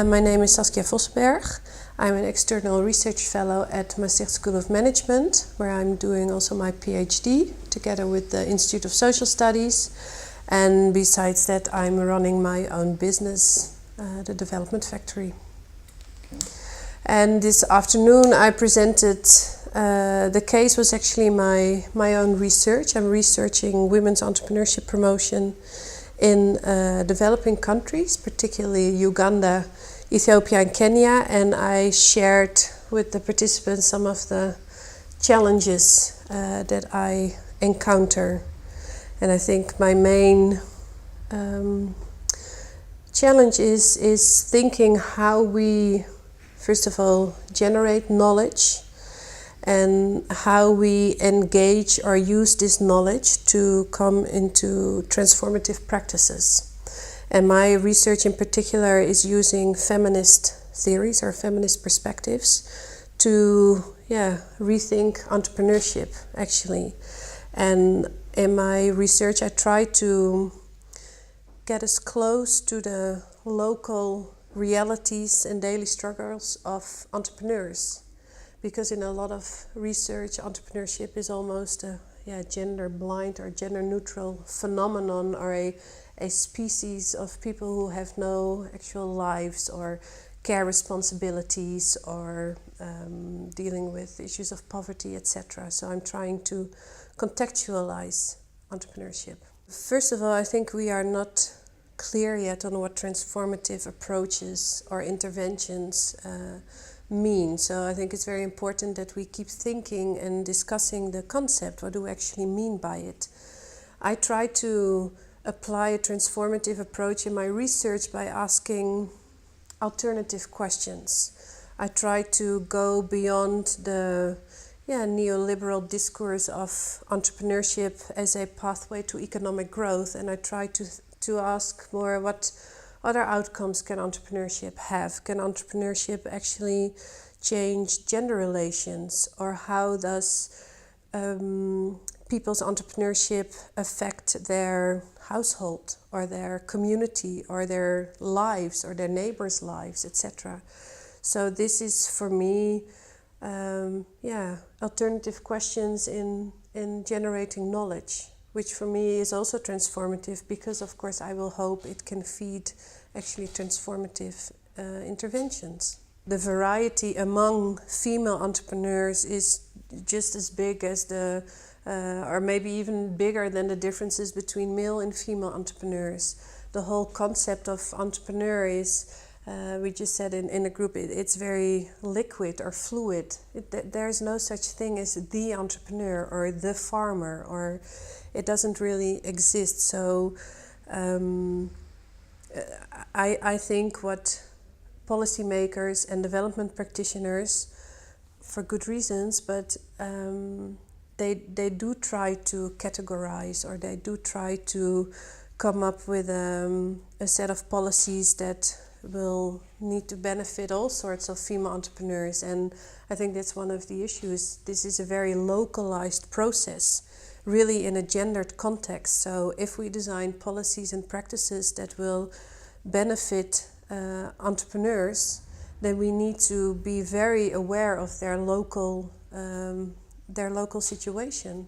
My name is Saskia Vossenberg. I'm an external research fellow at Maastricht School of Management, where I'm doing also my PhD together with the Institute of Social Studies. And besides that, I'm running my own business, the Development Factory. And this afternoon I presented, the case was actually my own research. I'm researching women's entrepreneurship promotion in developing countries, particularly Uganda, Ethiopia and Kenya, and I shared with the participants some of the challenges that I encounter. And I think my main challenge is thinking how we, first of all, generate knowledge and how we engage or use this knowledge to come into transformative practices. And my research in particular is using feminist theories or feminist perspectives to rethink entrepreneurship, actually. And in my research I try to get as close to the local realities and daily struggles of entrepreneurs. Because in a lot of research, entrepreneurship is almost a gender blind or gender neutral phenomenon, or a species of people who have no actual lives or care responsibilities or dealing with issues of poverty, etc. So I'm trying to contextualize entrepreneurship. First of all, I think we are not clear yet on what transformative approaches or interventions mean. So I think it's very important that we keep thinking and discussing the concept. What do we actually mean by it? I try to apply a transformative approach in my research by asking alternative questions. I try to go beyond the neoliberal discourse of entrepreneurship as a pathway to economic growth, and I try to ask more, what other outcomes can entrepreneurship have? Can entrepreneurship actually change gender relations? Or how does people's entrepreneurship affect their household or their community or their lives or their neighbors' lives, etc.? So this is for me, alternative questions in generating knowledge, which for me is also transformative, because of course I will hope it can feed actually transformative interventions. The variety among female entrepreneurs is just as big as or maybe even bigger than the differences between male and female entrepreneurs. The whole concept of entrepreneur is, we just said in the group, it's very liquid or fluid. There's no such thing as the entrepreneur or the farmer, or it doesn't really exist. So I think what policymakers and development practitioners, for good reasons, but they do try to categorize, or they do try to come up with a set of policies that will need to benefit all sorts of female entrepreneurs. And I think that's one of the issues. This is a very localized process, really in a gendered context. So if we design policies and practices that will benefit entrepreneurs, then we need to be very aware of their local situation.